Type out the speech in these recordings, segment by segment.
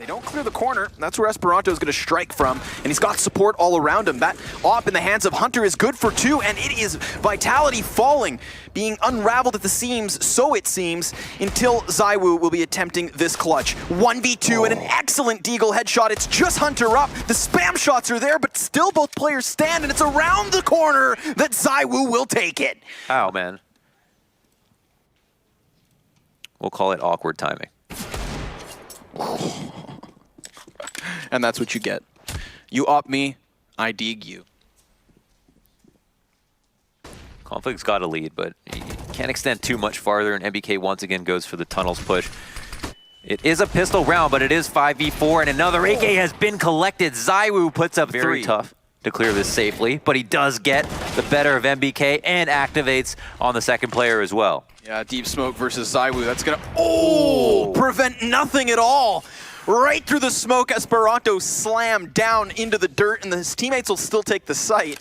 They don't clear the corner. That's where Esperanto is going to strike from, and he's got support all around him. That op in the hands of Hunter is good for 2, and it is Vitality falling, being unraveled at the seams, so it seems, until ZywOo will be attempting this clutch. 1v2 and an excellent Deagle headshot. It's just Hunter up. The spam shots are there, but still both players stand, and it's around the corner that ZywOo will take it. Ow, man. We'll call it awkward timing. And that's what you get. You op me, I dig you. Conflict's got a lead, but he can't extend too much farther, and MBK once again goes for the tunnels push. It is a pistol round, but it is 5v4, and another AK has been collected. ZywOo puts up very tough to clear this safely, but he does get the better of MBK and activates on the second player as well. Yeah, deep smoke versus ZywOo. That's gonna prevent nothing at all. Right through the smoke, Esperanto slammed down into the dirt, and his teammates will still take the site.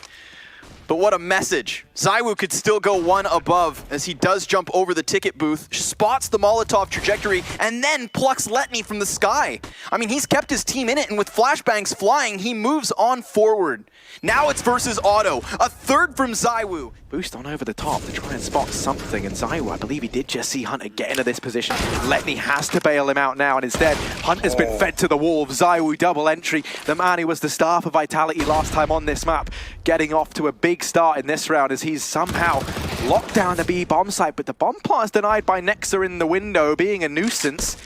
But what a message. ZywOo could still go one above as he does jump over the ticket booth, spots the Molotov trajectory, and then plucks Letny from the sky. I mean, he's kept his team in it, and with flashbangs flying, he moves on forward. Now it's versus Auto, a third from ZywOo. Boost on over the top to try and spot something, and ZywOo, I believe he did just see Hunter get into this position. Letny has to bail him out now, and instead, Hunter's been fed to the wolves. ZywOo double entry. The man who was the star for Vitality last time on this map, getting off to a big start in this round as he's somehow locked down the B bomb site, but the bomb plant is denied by Nexa in the window, being a nuisance.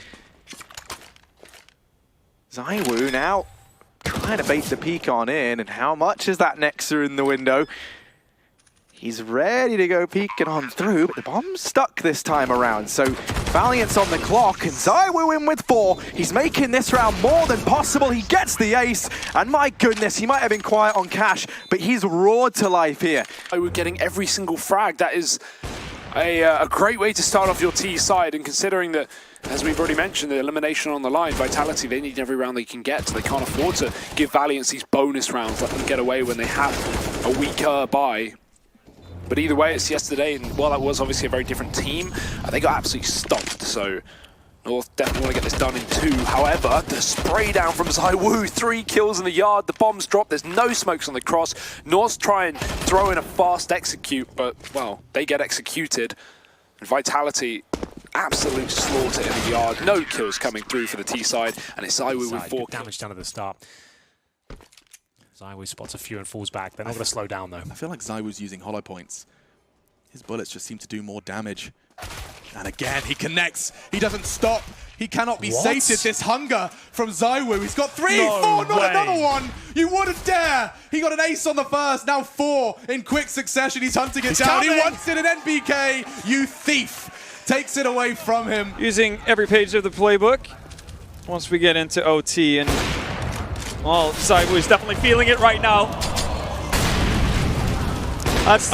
ZywOo now trying to bait the peek on in, and how much is that Nexa in the window? He's ready to go peeking on through, but the bomb's stuck this time around. So Valiant's on the clock, and ZywOo in with 4. He's making this round more than possible. He gets the ace, and my goodness, he might have been quiet on Cash, but he's roared to life here. We're getting every single frag. That is a great way to start off your T side, and considering that, as we've already mentioned, the elimination on the line, Vitality, they need every round they can get, so they can't afford to give Valiant these bonus rounds, let them get away when they have a weaker bye. But either way, it's yesterday, and while that was obviously a very different team, they got absolutely stomped. So North definitely want to get this done in 2. However, the spray down from ZywOo, 3 kills in the yard, the bombs drop, there's no smokes on the cross. North try and throw in a fast execute, but, well, they get executed. And Vitality, absolute slaughter in the yard, no kills coming through for the T side, and it's ZywOo with 4 damage done at the start. ZywOo spots a few and falls back. They're not going to slow down, though. I feel like ZywOo's using hollow points. His bullets just seem to do more damage. And again, he connects. He doesn't stop. He cannot be sated. This hunger from ZywOo. He's got 3, 4, not another one. You wouldn't dare. He got an ace on the first, now 4 in quick succession. He's hunting it down. He wants it in NBK. You thief. Takes it away from him. Using every page of the playbook once we get into OT, and well, ZywOo is definitely feeling it right now. That's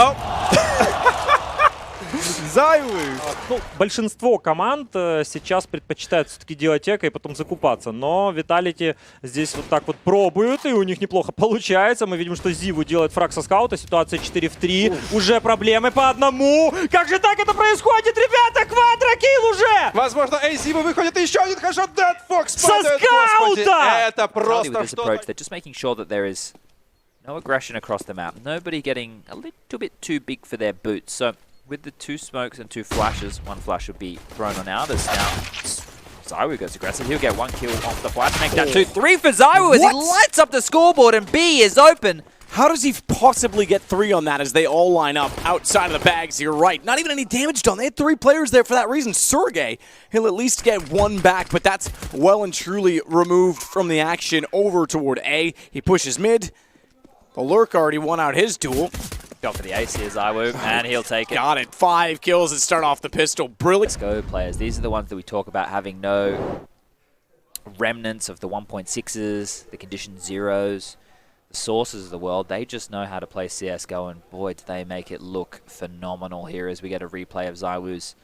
ZywOo. Ну, большинство команд сейчас предпочитают все-таки делать эко и потом закупаться, но Vitality здесь вот так вот пробуют, и у них неплохо получается. Мы видим, что ZywOo делает фраг со скаута, ситуация 4 в 3, уже проблемы по одному. Как же так это происходит, ребята? Квадрокилл уже! Возможно, ZywOo выходит, еще один хэшот, Dead Fox со скаута! Это просто что-то. They're just making sure that there is no aggression across the map. Nobody getting a little bit too big for their boots. So with the 2 smokes and 2 flashes, 1 flash would be thrown on Aldous. Now, ZywOo goes aggressive. He'll get 1 kill off the flash. Make that 2. 3 for ZywOo as he lights up the scoreboard, and B is open. How does he possibly get 3 on that as they all line up outside of the bags? You're right. Not even any damage done. They had 3 players there for that reason. Sergey, he'll at least get 1 back, but that's well and truly removed from the action over toward A. He pushes mid. The Lurk already won out his duel. Go for the ace here, ZywOo, and he'll take it. Got it. 5 kills and start off the pistol. Brilliant. Let's go, players. These are the ones that we talk about having no remnants of the 1.6s, the condition 0s, the sources of the world. They just know how to play CSGO, and boy, do they make it look phenomenal here as we get a replay of ZywOo's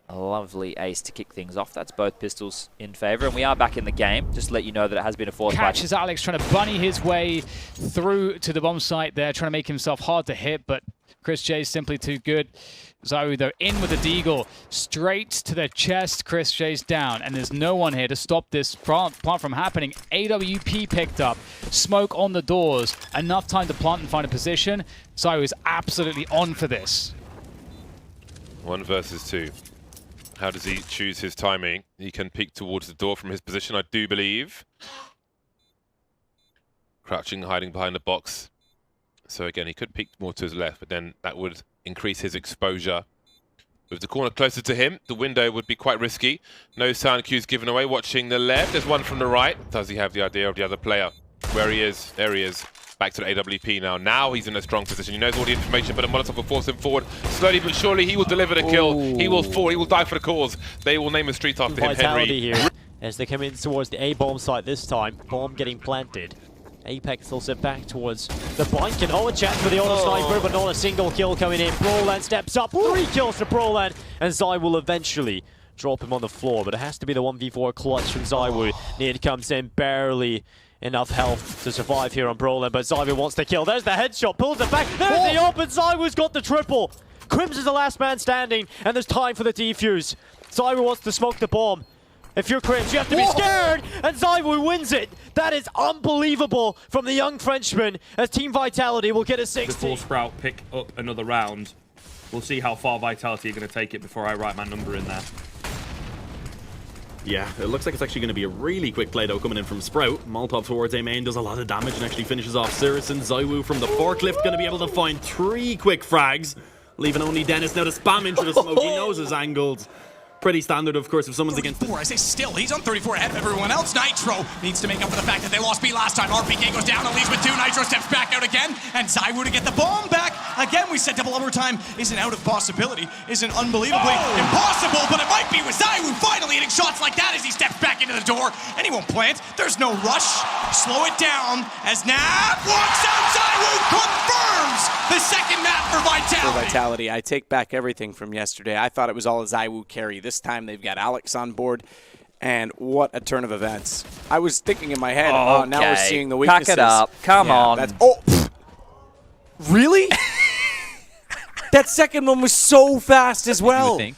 a lovely ace to kick things off. That's both pistols in favor, and we are back in the game. Just to let you know that it has been a forced catches Alex trying to bunny his way through to the bomb site there, trying to make himself hard to hit, but Chris J is simply too good. ZywOo, though, in with the deagle, straight to the chest. Chris chased down, and there's no one here to stop this plant from happening. AWP picked up, smoke on the doors, enough time to plant and find a position. ZywOo is absolutely on for this. 1 versus 2. How does he choose his timing? He can peek towards the door from his position, I do believe. Crouching, hiding behind the box. So again, he could peek more to his left, but then that would increase his exposure. With the corner closer to him, the window would be quite risky. No sound cues given away. Watching the left, there's one from the right. Does he have the idea of the other player? Where he is, there he is. Back to the AWP now. Now he's in a strong position. He knows all the information, but a Molotov will force him forward. Slowly but surely, he will deliver the kill. He will fall. He will die for the cause. They will name a street after him, Vitality Henry. here as they come in towards the A-bomb site this time. Bomb getting planted. Apex also back towards the blind. Can hold a chance for the auto sniper, but not a single kill coming in. Broland steps up. 3 kills for Broland, and Zai will eventually drop him on the floor, but it has to be the 1v4 clutch from ZywOo. Nid comes in, barely enough health to survive here on Broland, but ZywOo wants to kill. There's the headshot, pulls it back. There's the open. ZywOo's got the triple. Crims is the last man standing, and there's time for the defuse. ZywOo wants to smoke the bomb. If you're Crims, you have to be scared, and ZywOo wins it. That is unbelievable from the young Frenchman, as Team Vitality will get a 60. Before Sprout pick up another round, we'll see how far Vitality are going to take it before I write my number in there. Yeah, it looks like it's actually going to be a really quick play though coming in from Sprout. Molotov towards A main does a lot of damage and actually finishes off Sirison. ZywOo from the forklift going to be able to find 3 quick frags, leaving only Dennis now to spam into the smoke. He knows his angles. Pretty standard, of course, if someone's against it. I say still, he's on 34 ahead of everyone else. Nitro needs to make up for the fact that they lost B last time. RPK goes down and leaves with 2. Nitro steps back out again, and ZywOo to get the bomb back. Again, we said double overtime isn't out of possibility, isn't unbelievably impossible, but it might be with ZywOo finally hitting shots like that as he steps back into the door, and he won't plant. There's no rush. Slow it down as Nap walks out. ZywOo confirms the second map for Vitality. I take back everything from yesterday. I thought it was all a ZywOo carry. This time they've got Alex on board, and what a turn of events. I was thinking in my head, oh, now we're seeing the weaknesses. Pack it up. Come on. Really? That second one was so fast as well. You would think.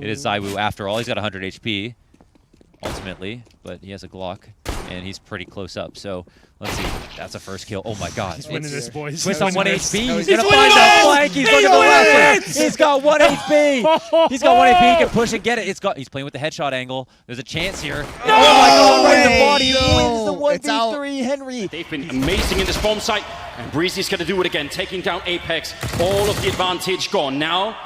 It is ZywOo after all. He's got 100 HP, ultimately, but he has a Glock, and he's pretty close up. So let's see. That's a first kill. Oh my God. He's winning this, boys. Swiss on 1 HP. He's going to find the flank. He's going to the left. He's got 1 HP. He's got 1 HP. He can push and get it. He's playing with the headshot angle. There's a chance here. Oh my God. Right in the body. He wins the 1v3. Henry. They've been amazing in this bomb site, and Breezy's going to do it again, taking down Apex. All of the advantage gone. Now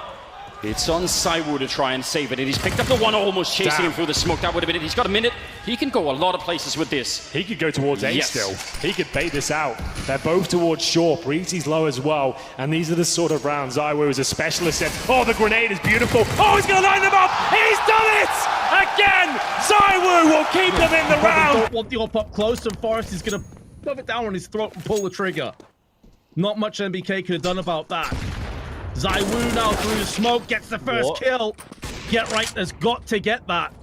it's on ZywOo to try and save it, and he's picked up the one almost chasing him through the smoke. That would have been it. He's got a minute. He can go a lot of places with this. He could go towards A still. He could bait this out. They're both towards short. Breezy's low as well, and these are the sort of rounds ZywOo is a specialist in. Oh, the grenade is beautiful. Oh, he's going to line them up. He's done it! Again! ZywOo will keep them in the round. Don't want the up close, and Forrest is going to shove it down on his throat and pull the trigger. Not much NBK could have done about that. ZywOo now through the smoke, gets the first kill. Get right, has got to get that.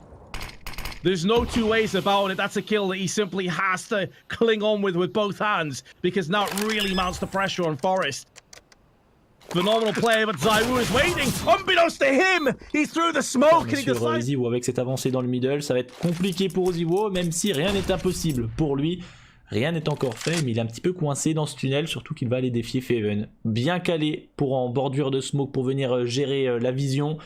There's no two ways about it. That's a kill that he simply has to cling on with both hands, because now it really mounts the pressure on Forrest. Phenomenal play, but ZywOo is waiting. Unbeknownst to him, he's through the smoke. Sur ZywOo, avec cette avancée dans le middle, ça va être compliqué pour ZywOo, même si rien n'est impossible pour lui. Rien n'est encore fait, mais il est un petit peu coincé dans ce tunnel, surtout qu'il va aller défier Feven. Bien calé pour en bordure de smoke pour venir gérer la vision.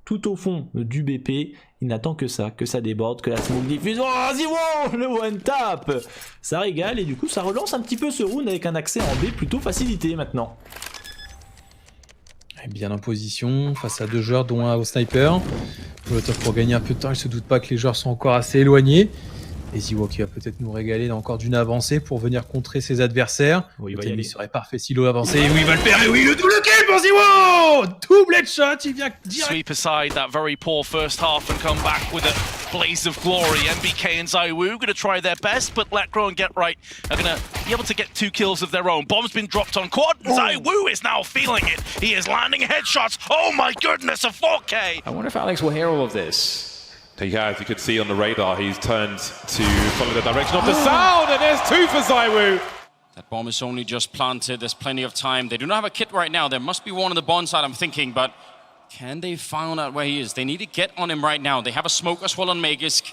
Tout au fond du BP, il n'attend que ça déborde, que la smoke diffuse. Oh, ZywOo, le one tap. Ça régale et du coup ça relance un petit peu ce round avec un accès en B plutôt facilité maintenant. Bien en position, face à 2 joueurs dont un au sniper. Molotov pour gagner un peu de temps, il se doute pas que les joueurs sont encore assez éloignés. Et ZywOo qui va peut-être nous régaler encore d'une avancée pour venir contrer ses adversaires. Oui, il serait parfait si l'eau avançait. Et oui, il va le faire. Et oui, le double kill pour ZywOo! Double headshot, il vient direct. Sweep aside that very poor first half and come back with a blaze of glory. MBK and ZywOo going to try their best, but Letgrow and Get Right are going to be able to get 2 kills of their own. Bomb's been dropped on quad. ZywOo is now feeling it. He is landing headshots. Oh my goodness, a 4K. I wonder if Alex will hear all of this. He has, you could see on the radar, he's turned to follow the direction of the sound, and there's 2 for ZywOo. That bomb is only just planted. There's plenty of time. They do not have a kit right now. There must be one on the bond side, I'm thinking, but Can they find out where he is? They need to get on him right now. They have a smoke as well on Magisk.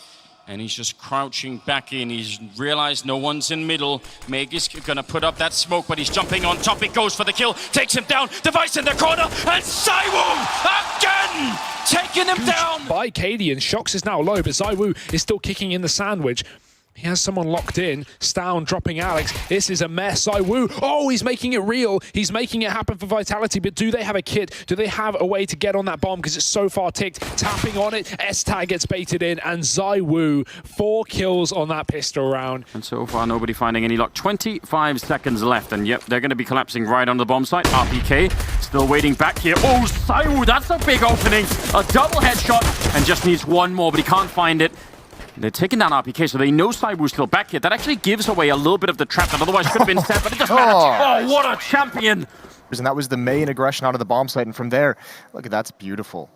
And he's just crouching back in. He's realized no one's in middle. Magisk gonna put up that smoke, but he's jumping on top. He goes for the kill, takes him down. Device in the corner, and ZywOo again taking him down. By Cadian, Shox is now low, but ZywOo is still kicking in the sandwich. He has someone locked in. Stown dropping Alex. This is a mess. ZywOo, oh, he's making it real. He's making it happen for Vitality, but do they have a kit? Do they have a way to get on that bomb? Because it's so far ticked. Tapping on it. S-Tag gets baited in, and ZywOo, 4 kills on that pistol round. And so far, nobody finding any luck. 25 seconds left, and yep, they're going to be collapsing right on the bomb site. RPK still waiting back here. Oh, ZywOo, that's a big opening. A double headshot, and just needs one more, but he can't find it. They're taking down RPK, so they know ZywOo's still back here. That actually gives away a little bit of the trap that otherwise could have been set, but it doesn't matter. Oh, what a champion! And that was the main aggression out of the bomb site, and from there, look at that's beautiful.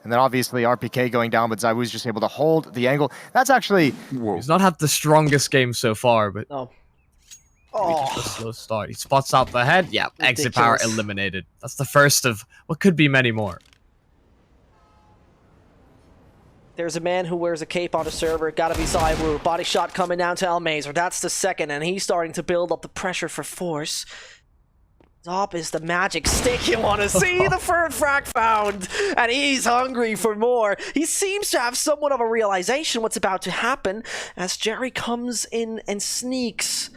And then obviously RPK going down, but ZywOo's just able to hold the angle. That's actually... Whoa. He's not had the strongest game so far, but... No. Just a slow start. He spots out the head. Yeah, exit power eliminated. That's the first of what could be many more. There's a man who wears a cape on a server. Gotta be ZywOo. Body shot coming down to Elmazer. That's the second, and he's starting to build up the pressure for force. Top is the magic stick you want to see. The third frag found, and he's hungry for more. He seems to have somewhat of a realization what's about to happen as Jerry comes in and sneaks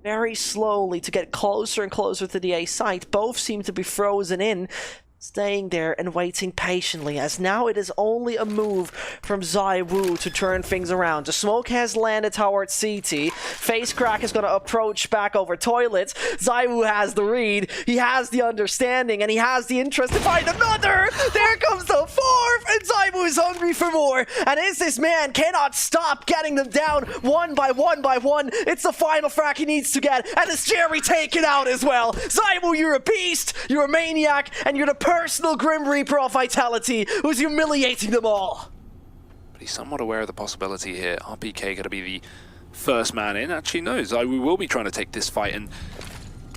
very slowly to get closer and closer to the A site. Both seem to be frozen in, staying there and waiting patiently, as now it is only a move from ZywOo to turn things around. The smoke has landed towards CT. FaceCrack is going to approach back over toilets. ZywOo has the read, he has the understanding, and he has the interest to find another! There comes the fourth, and ZywOo is hungry for more. And this man cannot stop getting them down one by one by one. It's the final frag he needs to get, and it's Jerry taken out as well. ZywOo, you're a beast, you're a maniac, and you're the personal Grim Reaper of Vitality who's humiliating them all. But he's somewhat aware of the possibility here. RPK going to be the first man in. Actually, no, ZywOo will be trying to take this fight, and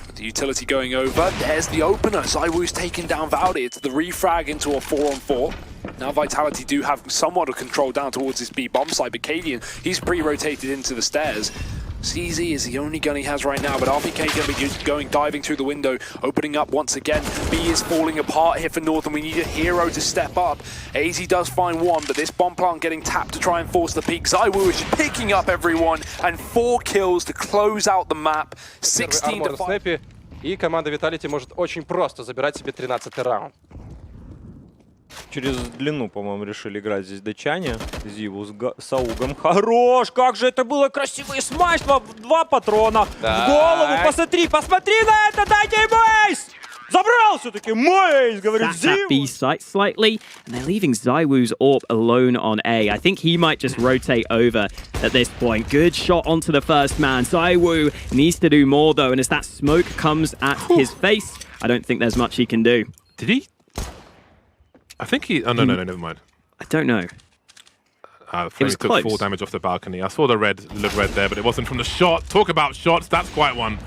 with the utility going over, there's the opener. ZywOo's taken down Valdi. It's the refrag into a 4-on-4. Now Vitality do have somewhat of control down towards this B bomb site, but Cadian, he's pre-rotated into the stairs. CZ is the only gun he has right now, but RPK going to be going diving through the window, opening up once again. B is falling apart here for North, and we need a hero to step up. AZ does find one, but this bomb plant getting tapped to try and force the peak. ZywOo is picking up everyone, and 4 kills to close out the map. 16 to 5. И команда Vitality может очень просто забирать себе 13-й раунд. Через длину, по-моему, решили играть здесь датчане. ZywOo с Аугом. Хорош! Как же это было красиво! И смаш! 2 патрона в голову! Посмотри! Посмотри на это! Дайте ему эйс! Забрал все-таки! Мейс! Говорит ZywOo! B site slightly, and they're leaving ZywOo's AWP alone on A. I think he might just rotate over at this point. Good shot onto the first man. ZywOo needs to do more, though, and as that smoke comes at his face, I don't think there's much he can do. Did he? I think he... Oh, no, never mind. I don't know. He took close. 4 damage off the balcony. I saw the red there, but it wasn't from the shot. Talk about shots, that's quite one.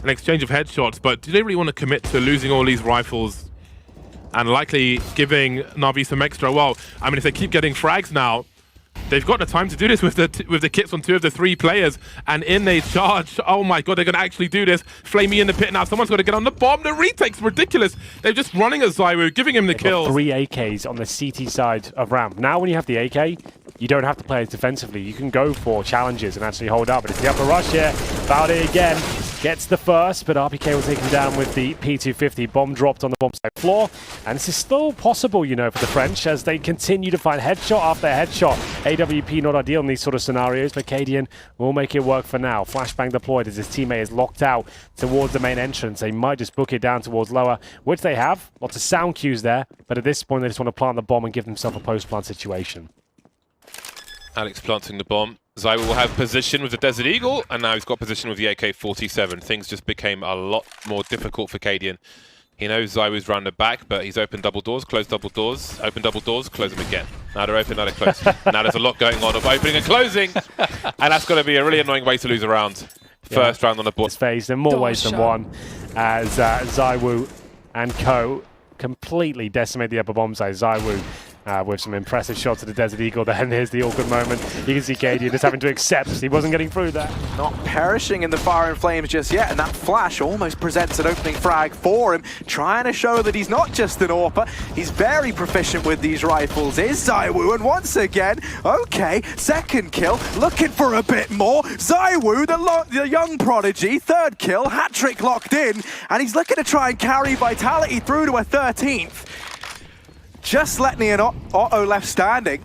An exchange of headshots, but do they really want to commit to losing all these rifles and likely giving Na'Vi some extra? Well, I mean, if they keep getting frags now, they've got the time to do this with the kits on 2 of the 3 players, and in they charge. Oh my god, they're going to actually do this. Flamey in the pit now. Someone's got to get on the bomb. The retake's ridiculous. They're just running at ZywOo, giving him the kill. 3 AKs on the CT side of ramp. Now when you have the AK, you don't have to play it defensively. You can go for challenges and actually hold up. But it's the upper rush here. Valdi again gets the first, but RPK will take him down with the P250. Bomb dropped on the bomb site floor. And this is still possible, you know, for the French as they continue to find headshot after headshot. AWP not ideal in these sort of scenarios, but Cadian will make it work for now. Flashbang deployed as his teammate is locked out towards the main entrance. They might just book it down towards lower, which they have. Lots of sound cues there, but at this point they just want to plant the bomb and give themselves a post-plant situation. Alex planting the bomb. ZywOo will have position with the Desert Eagle, and now he's got position with the AK-47. Things just became a lot more difficult for Cadian. He knows ZywOo's round the back, but he's opened double doors, closed double doors, open double doors, close them again. Now they're open, now they're closed. Now there's a lot going on of opening and closing, and that's going to be a really annoying way to lose a round. First round on the board. It's phased in more ways than one, as ZywOo and co completely decimate the upper bomb side. ZywOo with some impressive shots at the Desert Eagle. Then here's the awkward moment. You can see KD just having to accept he wasn't getting through that. Not perishing in the fire and flames just yet, and that flash almost presents an opening frag for him, trying to show that he's not just an AWPer, he's very proficient with these rifles, is ZywOo, and once again, okay, second kill, looking for a bit more. ZywOo, the young prodigy, third kill, hat-trick locked in, and he's looking to try and carry Vitality through to a 13th. Just Letney and Otto left standing.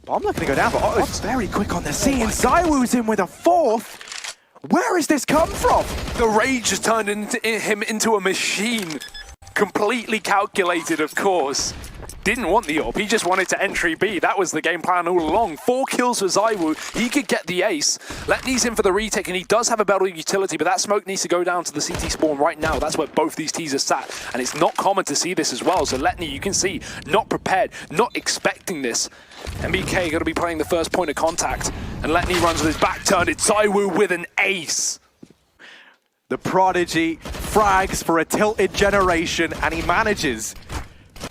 Bomb looking to go down, but Otto's very quick on the scene. ZywOo's in with a fourth. Where has this come from? The rage has turned him into a machine. Completely calculated, of course. Didn't want the AWP, he just wanted to entry B. That was the game plan all along. 4 kills for ZywOo. He could get the ace. Letney's in for the retake, and he does have a better utility, but that smoke needs to go down to the CT spawn right now. That's where both these Ts are sat, and it's not common to see this as well. So Letney, you can see, not prepared, not expecting this. MBK going to be playing the first point of contact, and Letney runs with his back turned. It's ZywOo with an ace. The prodigy frags for a tilted generation, and he manages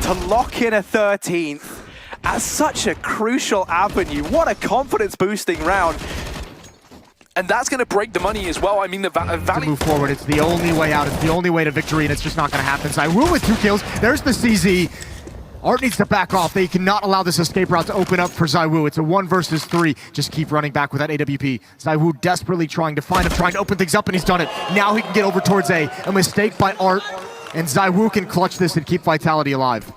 to lock in a 13th as such a crucial avenue. What a confidence-boosting round. And that's going to break the money as well. I mean, the to move forward, it's the only way out. It's the only way to victory, and it's just not going to happen. ZywOo with 2 kills. There's the CZ. Art needs to back off. They cannot allow this escape route to open up for ZywOo. It's a 1 versus 3. Just keep running back with that AWP. ZywOo desperately trying to find him, trying to open things up, and he's done it. Now he can get over towards A. A mistake by Art, and ZywOo can clutch this and keep Vitality alive.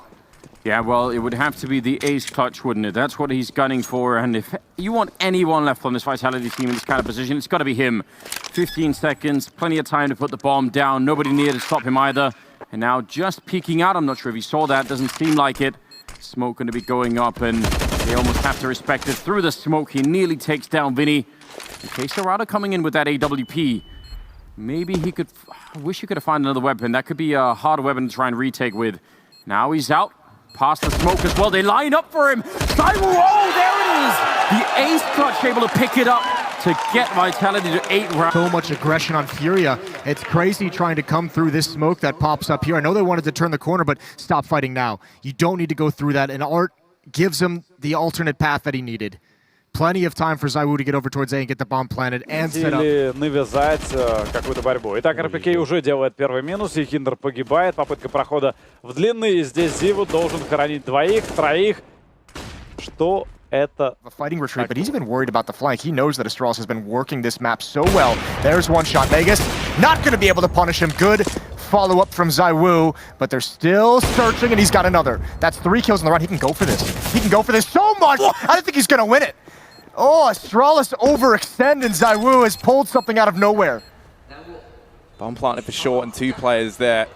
Yeah, well, it would have to be the ace clutch, wouldn't it? That's what he's gunning for, and if you want anyone left on this Vitality team in this kind of position, it's got to be him. 15 seconds, plenty of time to put the bomb down, nobody near to stop him either. And now just peeking out, I'm not sure if he saw that, doesn't seem like it. Smoke going to be going up, and they almost have to respect it. Through the smoke, he nearly takes down Vinny. Okay, Serrata coming in with that AWP. Maybe he could, I wish he could have found another weapon. That could be a harder weapon to try and retake with. Now he's out. Past the smoke as well. They line up for him. ZywOo, oh, there it is. The ace clutch able to pick it up to get Vitality to 8 rounds. So much aggression on Furia. It's crazy trying to come through this smoke that pops up here. I know they wanted to turn the corner, but stop fighting now. You don't need to go through that, and Art gives him the alternate path that he needed. Plenty of time for ZywOo to get over towards A and get the bomb planted and set up. Или навязать какую-то борьбу. Итак, РПК уже делает первый минус, и Хиндер погибает. Попытка прохода в длинный. И здесь ZywOo должен хоронить 2, 3. Что это? A fighting retreat, but he's even worried about the flank. He knows that Astralis has been working this map so well. There's one shot. Vegas not going to be able to punish him. Good follow-up from ZywOo, but they're still searching, and he's got another. That's 3 kills in the run. He can go for this. He can go for this so much. I don't think he's going to win it. Oh, Astralis overextend, and ZywOo has pulled something out of nowhere. Bomb planted for short and 2 players there.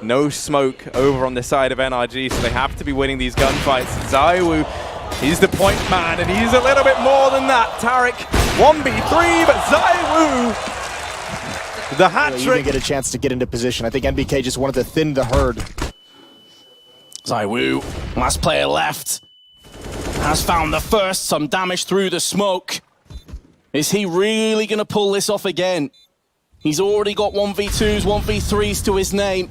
No smoke over on the side of NRG, so they have to be winning these gunfights. ZywOo, he's the point man, and he's a little bit more than that. Tarek, 1v3, but ZywOo, the hat-trick. You didn't get a chance to get into position. I think NBK just wanted to thin the herd. ZywOo, last player left, has found the first, some damage through the smoke. Is he really going to pull this off again? He's already got 1v2s, 1v3s to his name.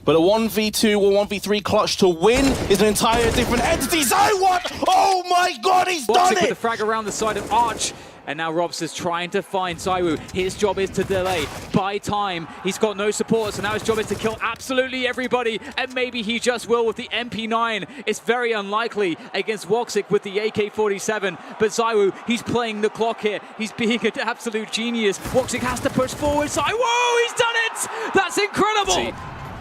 But a 1v2 or 1v3 clutch to win is an entire different entity. ZywOo! Oh my god, he's done it! With the frag around the side of Arch. And now Robs is trying to find ZywOo. His job is to delay, buy time. He's got no support, so now his job is to kill absolutely everybody. And maybe he just will with the MP9. It's very unlikely against Woxic with the AK-47. But ZywOo, he's playing the clock here. He's being an absolute genius. Woxic has to push forward. ZywOo, he's done it! That's incredible!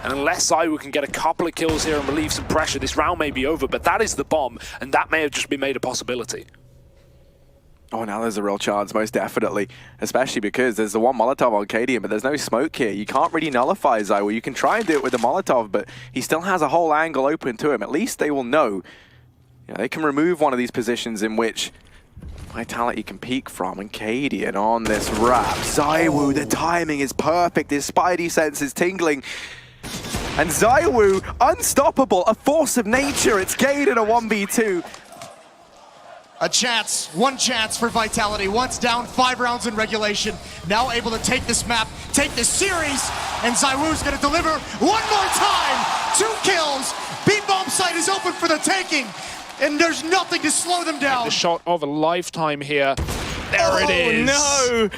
And unless ZywOo can get a couple of kills here and relieve some pressure, this round may be over, but that is the bomb, and that may have just been made a possibility. Oh, now there's a real chance, most definitely. Especially because there's the one Molotov on Cadian, but there's no smoke here. You can't really nullify ZywOo. You can try and do it with the Molotov, but he still has a whole angle open to him. At least they will know. You know, they can remove one of these positions in which Vitality can peek from, and Cadian on this wrap. ZywOo, the timing is perfect. His spidey sense is tingling. And ZywOo, unstoppable, a force of nature. It's Cade in a 1v2. A chance, one chance for Vitality. Once down, 5 rounds in regulation. Now able to take this map, take this series, and ZywOo's gonna deliver one more time. 2 kills. B-bomb site is open for the taking, and there's nothing to slow them down. The shot of a lifetime here. There it is. Oh no!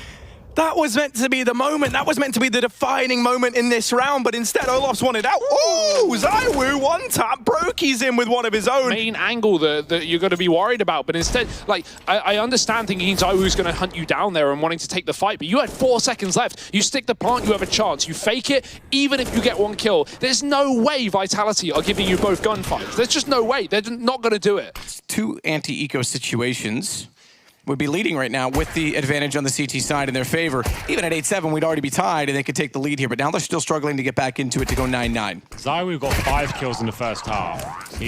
That was meant to be the moment. That was meant to be the defining moment in this round, but instead Olof's won it out. Oh, ZywOo one tap, Brokey's in with one of his own. Main angle that you're going to be worried about, but instead, like, I understand thinking ZywOo's going to hunt you down there and wanting to take the fight, but you had 4 seconds left. You stick the plant, you have a chance. You fake it, even if you get 1 kill. There's no way Vitality are giving you both gunfights. There's just no way. They're not going to do it. 2 anti-eco situations would be leading right now with the advantage on the CT side in their favor. Even at 8-7, we'd already be tied and they could take the lead here, but now they're still struggling to get back into it to go 9-9. ZywOo got 5 kills in the first half.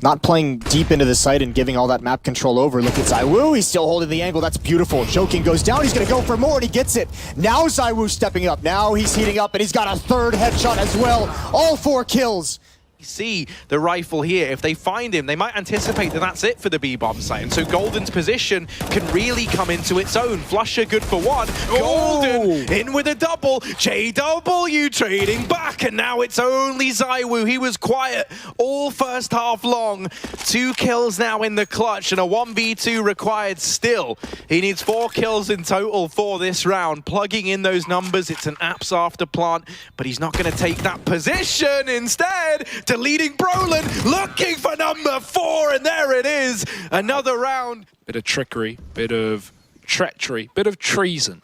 Not playing deep into the site and giving all that map control over. Look at ZywOo, he's still holding the angle, that's beautiful. Joking goes down, he's gonna go for more and he gets it. Now ZywOo stepping up, now he's heating up and he's got a 3rd headshot as well. All 4 kills. See the rifle here. If they find him, they might anticipate that that's it for the B-bomb site. And so Golden's position can really come into its own. Flusher good for 1. Golden in with a double. JW trading back, and now it's only ZywOo. He was quiet all first half long. 2 kills now in the clutch and a 1v2 required still. He needs 4 kills in total for this round. Plugging in those numbers, it's an apps after plant, but he's not going to take that position. Instead, deleting Brolin, looking for number 4, and there it is. Another round. Bit of trickery, bit of treachery, bit of treason.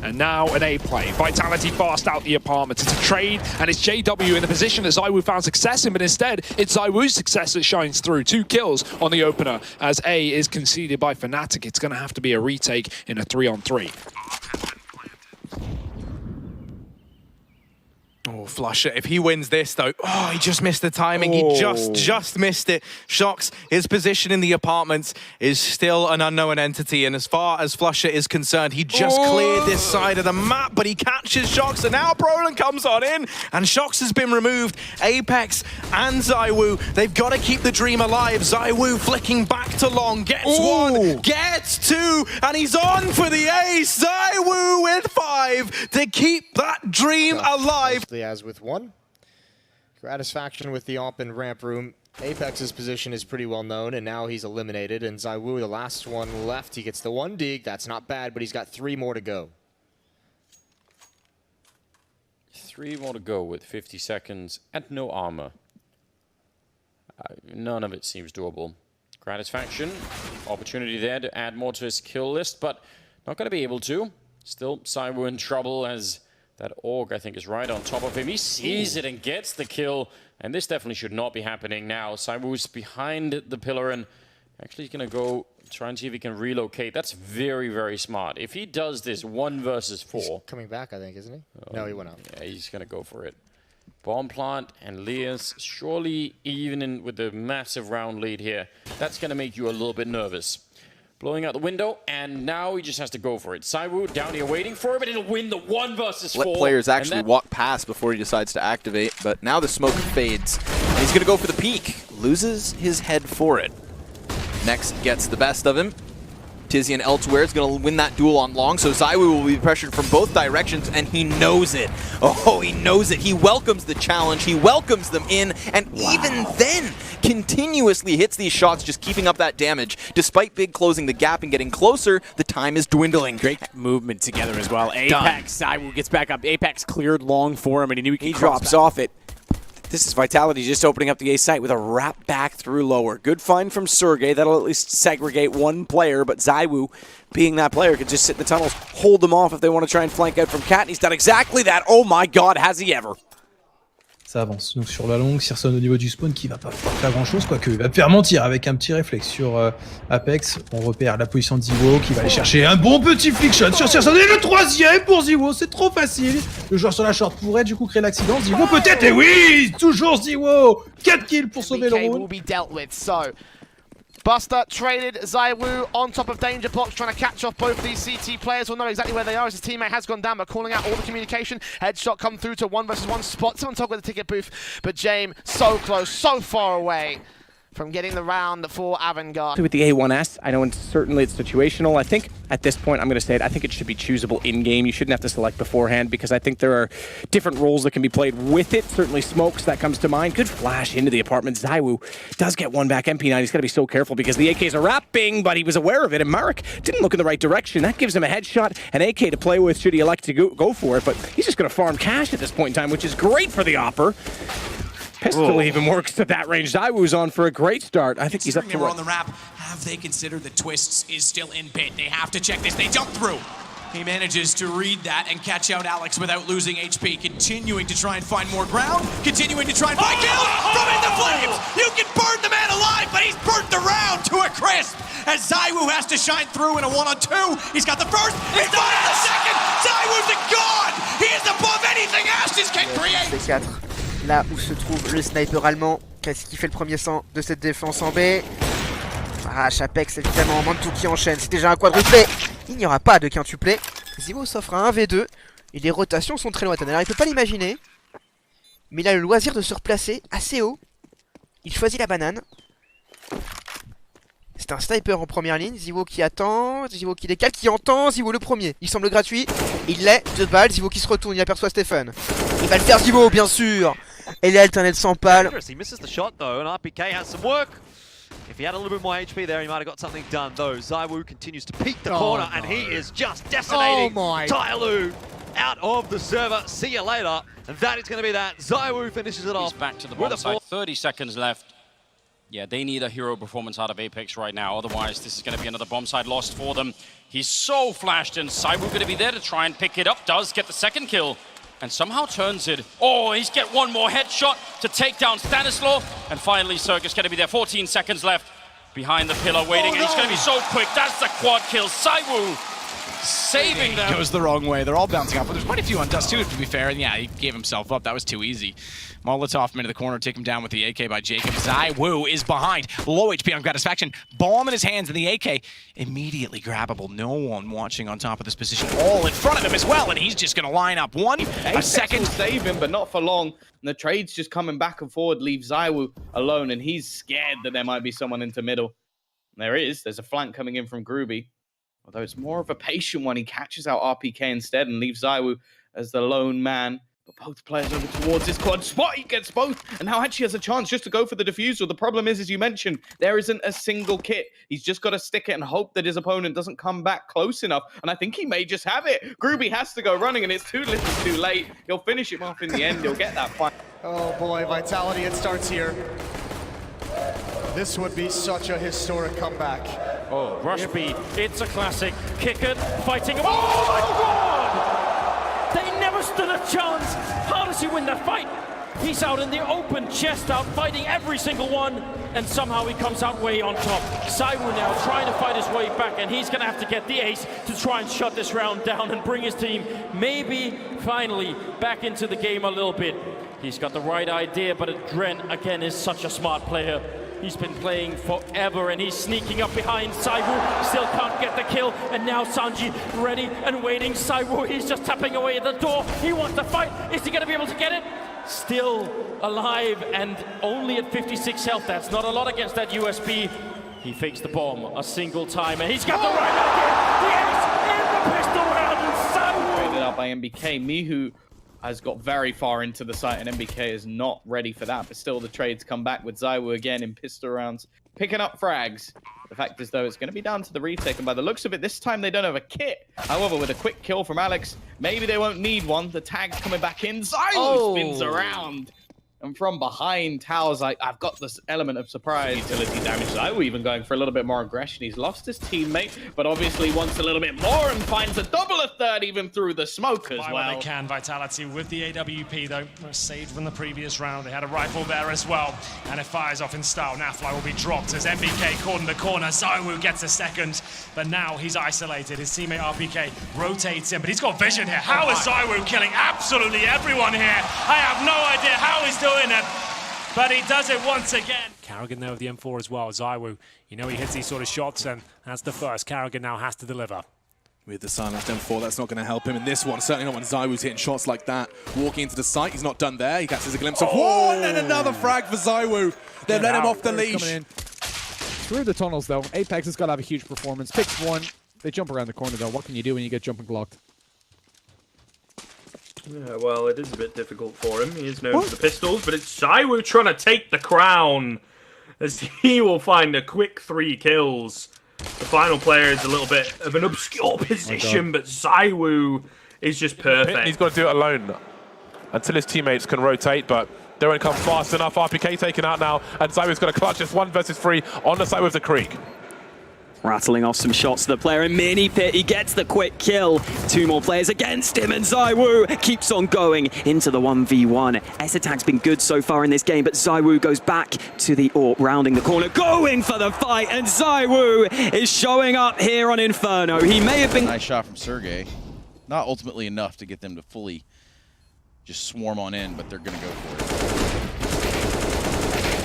And now an A play. Vitality fast out the apartment. It's a trade, and it's JW in the position that ZywOo found success in, but instead, it's ZywOo's success that shines through. 2 kills on the opener as A is conceded by Fnatic. It's going to have to be a retake in a 3-on-3. Oh, Flusher, if he wins this though, oh, he just missed the timing. He just missed it. Shox, his position in the apartments is still an unknown entity, and as far as Flusher is concerned, he just cleared this side of the map, but he catches Shox, and now Brolin comes on in, and Shox has been removed. Apex and ZywOo, they've got to keep the dream alive. ZywOo flicking back to long, gets 1, gets 2, and he's on for the ace. ZywOo with 5 to keep that dream alive. As with 1. Gratisfaction with the AWP and ramp room. Apex's position is pretty well known, and now he's eliminated. And ZywOo, the last one left, he gets the 1 dig. That's not bad, but he's got 3 more to go. 3 more to go with 50 seconds and no armor. None of it seems doable. Gratisfaction, opportunity there to add more to his kill list, but not going to be able to. Still, ZywOo in trouble as that Org, I think, is right on top of him. He sees it and gets the kill, and this definitely should not be happening now. ZywOo's behind the pillar, and actually he's going to go try and see if he can relocate. That's very, very smart. If he does this 1 versus 4... He's coming back, I think, isn't he? No, he went out. Yeah, he's going to go for it. Bomb plant and Leas, surely even with the massive round lead here, that's going to make you a little bit nervous. Blowing out the window, and now he just has to go for it. ZywOo down here waiting for him, and he'll win the 1 versus 4. Let players actually walk past before he decides to activate, but now the smoke fades. And he's going to go for the peek. Loses his head for it. Next gets the best of him. Tizian elsewhere is going to win that duel on long, so ZywOo will be pressured from both directions, and he knows it. Oh, he knows it. He welcomes the challenge. He welcomes them in, and even then continuously hits these shots, just keeping up that damage. Despite Big closing the gap and getting closer, the time is dwindling. Great movement together as well. Apex, ZywOo gets back up. Apex cleared long for him, and he knew he drops off it. This is Vitality just opening up the A site with a wrap back through lower. Good find from Sergey. That'll at least segregate 1 player, but ZywOo, being that player, could just sit in the tunnels, hold them off if they want to try and flank out from Cat, and he's done exactly that. Oh my god, has he ever! Ça avance. Donc sur la longue, Searson au niveau du spawn qui va pas faire grand chose, quoique il va te faire mentir avec un petit réflexe sur Apex. On repère la position de ZywOo qui va aller chercher un bon petit flick shot sur Searson. Et le 3e pour ZywOo, c'est trop facile. Le joueur sur la short pourrait du coup créer l'accident. ZywOo peut-être, et oui, toujours ZywOo. 4 kills pour sauver le round. will be dealt with, so Buster traded ZywOo on top of danger blocks, trying to catch off both of these CT players. We'll know exactly where they are as his teammate has gone down, but calling out all the communication. Headshot come through to 1 versus 1, spots him on top of the ticket booth, but James so close, so far away. from getting the round for Avangard. With the A1S, I know certainly it's situational. I think at this point, I'm going to say it, I think it should be choosable in-game. You shouldn't have to select beforehand because I think there are different roles that can be played with it. Certainly Smokes, that comes to mind. Good flash into the apartment. ZywOo does get one back. MP9, he's got to be so careful because the AKs are wrapping, but he was aware of it, and Marek didn't look in the right direction. That gives him a headshot, an AK to play with should he elect to go for it, but he's just going to farm cash at this point in time, which is great for the Opper. Pistol even works at that range. ZywOo's on for a great start. I think he's up to they were on the wrap. Have they considered the Twists is still in pit? They have to check this. They jump through. He manages to read that and catch out Alex without losing HP, continuing to try and find more ground, continuing to try and find kills from in the flames. You can burn the man alive, but he's burnt the round to a crisp as ZywOo has to shine through in a 1-on-2. He's got the first, he's got the second. ZywOo's a god. He is above anything Ashes can create. C4, là où se trouve le sniper allemand. Qu'est-ce qui fait le premier sang de cette défense en B? Arrache Apex évidemment, Mantou qui enchaîne, c'est déjà un quadruplé. Il n'y aura pas de quintuplé. ZywOo s'offre un 1v2 et les rotations sont très lointaines. Alors il peut pas l'imaginer, mais il a le loisir de se replacer assez haut. Il choisit la banane. C'est un sniper en première ligne. ZywOo qui attend, ZywOo qui décale, qui entend. ZywOo le premier, il semble gratuit. Il l'est, 2 balles. ZywOo qui se retourne, il aperçoit Stephen. Il va le faire ZywOo bien sûr. Et l'alternate sans pal. He misses the shot though, and RPK has some work. If he had a little bit more HP there, he might have got something done though. ZywOo continues to peek the corner, and he is just decimating Tyloo out of the server. See you later. And that is going to be that. ZywOo finishes it off. He's back to the bomb site. 30 seconds left. Yeah, they need a hero performance out of Apex right now. Otherwise, this is going to be another bomb site lost for them. He's so flashed, and ZywOo going to be there to try and pick it up. Does get the second kill. And somehow turns it. Oh, he's get one more headshot to take down Stanislaw. And finally, Circus going to be there. 14 seconds left behind the pillar waiting. And he's going to be so quick. That's the quad kill. ZywOo saving them. Goes the wrong way. They're all bouncing off. But there's quite a few on Dust too, to be fair. And yeah, he gave himself up. That was too easy. Molotov into the corner, take him down with the AK by Jacob. ZywOo is behind. Low HP on Gratisfaction. Bomb in his hands, and the AK immediately grabbable. No one watching on top of this position. All in front of him as well, and he's just going to line up one. A second. Will save him, but not for long. And the trade's just coming back and forward, leave ZywOo alone, and he's scared that there might be someone into middle. And there is. There's a flank coming in from Groovy. Although it's more of a patient one. He catches out RPK instead and leaves ZywOo as the lone man. But both players over towards this quad spot. He gets both. And now actually has a chance just to go for the defusal. The problem is, as you mentioned, there isn't a single kit. He's just got to stick it and hope that his opponent doesn't come back close enough. And I think he may just have it. Groovy has to go running, and it's too little too late. He'll finish him off in the end. He'll get that fight. Oh boy, Vitality, it starts here. This would be such a historic comeback. Oh, Rush B, it's a classic. Kicker fighting. Oh my god! They never stood a chance. How does he win that fight? He's out in the open, chest out, fighting every single one, and somehow he comes out way on top. ZywOo now trying to fight his way back, and he's gonna have to get the ace to try and shut this round down and bring his team maybe finally back into the game a little bit. He's got the right idea, but Dren again is such a smart player. He's been playing forever, and he's sneaking up behind ZywOo. Still can't get the kill, and now Sanji ready and waiting. ZywOo, he's just tapping away at the door. He wants to fight. Is he going to be able to get it? Still alive and only at 56 health. That's not a lot against that USP. He fakes the bomb a single time, and he's got the right idea. The ace in the pistol round, and ZywOo. Traded out by MBK. Mihu has got very far into the site, and MBK is not ready for that. But still, the trades come back with ZywOo again in pistol rounds, picking up frags. The fact is, though, it's going to be down to the retake, and by the looks of it, this time they don't have a kit. However, with a quick kill from Alex, maybe they won't need one. The tag's coming back in. ZywOo spins around. And from behind, Tao's like, I've got this element of surprise. Utility damage. ZywOo even going for a little bit more aggression. He's lost his teammate, but obviously wants a little bit more and finds a double a third even through the smoke as well. They can. Vitality with the AWP, though, saved from the previous round. They had a rifle there as well, and it fires off in style. Nafly will be dropped as MBK caught in the corner. ZywOo gets a second, but now he's isolated. His teammate RPK rotates in, but he's got vision here. How is ZywOo killing absolutely everyone here? I have no idea how he's doing it, but he does it once again. Carrigan there with the M4 as well. ZywOo, you know he hits these sort of shots, and that's the first. Carrigan now has to deliver. with the silence done before, that's not going to help him in this one. Certainly not when ZywOo's hitting shots like that. Walking into the site, he's not done there. He catches a glimpse of one and another frag for ZywOo. They've let him off the leash. Through the tunnels, though. Apex has got to have a huge performance. Picks one. They jump around the corner, though. What can you do when you get jumping blocked? Yeah, well, it is a bit difficult for him. He is known for the pistols, but it's ZywOo trying to take the crown as he will find a quick 3 kills. The final player is a little bit of an obscure position, but ZywOo is just perfect. He's got to do it alone until his teammates can rotate, but they won't come fast enough. RPK taken out now, and ZywOo's got to clutch this 1 versus 3 on the side with the Creek. Rattling off some shots to the player in mini pit. He gets the quick kill. 2 more players against him, and ZywOo keeps on going into the 1v1. S-Attack's been good so far in this game, but ZywOo goes back to the AWP, rounding the corner, going for the fight, and ZywOo is showing up here on Inferno. He may have been... Nice shot from Sergey. Not ultimately enough to get them to fully just swarm on in, but they're going to go for it.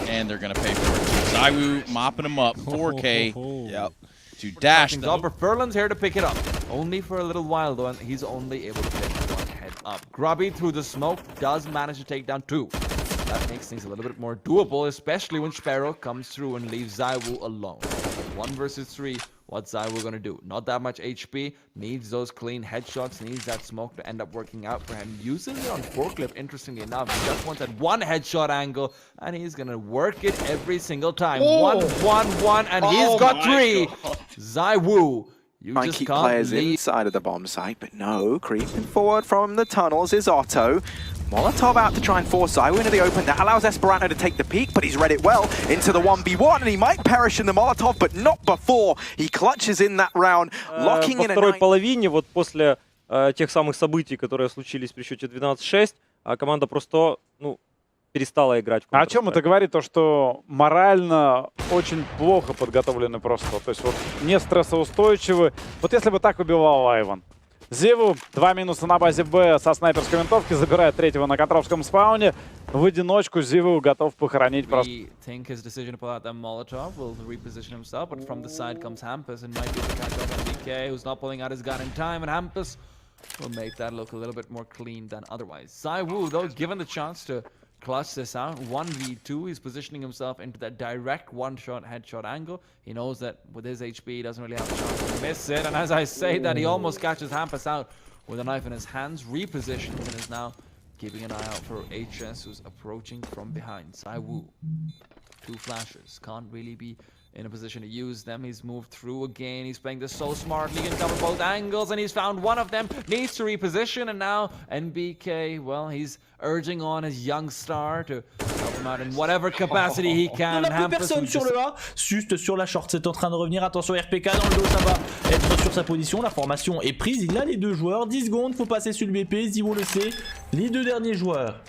And they're going to pay for it. ZywOo mopping him up. 4K. Yep. To dash them. Furlan's here to pick it up. Only for a little while, though, and he's only able to pick 1 head up. Grubby through the smoke does manage to take down 2. That makes things a little bit more doable, especially when Sparrow comes through and leaves ZywOo alone. 1 versus 3. What's ZywOo gonna do? Not that much HP, needs those clean headshots, needs that smoke to end up working out for him. Uses it on forklift, interestingly enough. He just wants that 1 headshot angle, and he's gonna work it every single time. 1, 1, 1, and he's got 3. ZywOo, you Try and just keep can't players leave. inside of the bomb site, but no, creeping forward from the tunnels is Otto. Molotov out to try and force ZywOo into the open. That allows Esperanto to take the peak, but he's read it well into the 1v1, and he might perish in the Molotov, but not before. He clutches in that round, locking in a второй половине, вот после тех самых событий, которые случились при счете 12-6, команда просто, ну, перестала играть. О чем это говорит? То, что морально очень плохо подготовлены просто. То есть вот не стрессоустойчивы. Вот если бы так убивал Айван. ZywOo 2 минуса на базе Б со снайперской винтовки, забирает 3-го на Котровском спауне. В одиночку ZywOo готов похоронить просто. I think his decision to pull out that Molotov will reposition himself, but from the side comes Hampus and might be able to catch up on BK, who's not pulling out his gun in time, and Hampus will make that look a little bit more clean than otherwise. ZywOo, though, given the chance to clutch this out, 1v2, he's positioning himself into that direct 1-shot headshot angle. He knows that with his HP, he doesn't really have a chance to miss it, and as I say that, he almost catches Hampus out with a knife in his hands, repositions, and is now keeping an eye out for HS, who's approaching from behind. ZywOo, 2 flashes, can't really be in a position to use them. He's moved through again. He's playing this so smartly. He can cover both angles, and he's found one of them. Needs to reposition, and now NBK, well, he's urging on his young star to help him out in whatever capacity he can. On n'a plus personne sur le A, juste sur la short. C'est en train de revenir. Attention, RPK dans le dos, ça va être sur sa position. La formation est prise. Il a les 2 joueurs. 10 secondes, faut passer sur le BP. ZywOo le sait. Les 2 derniers joueurs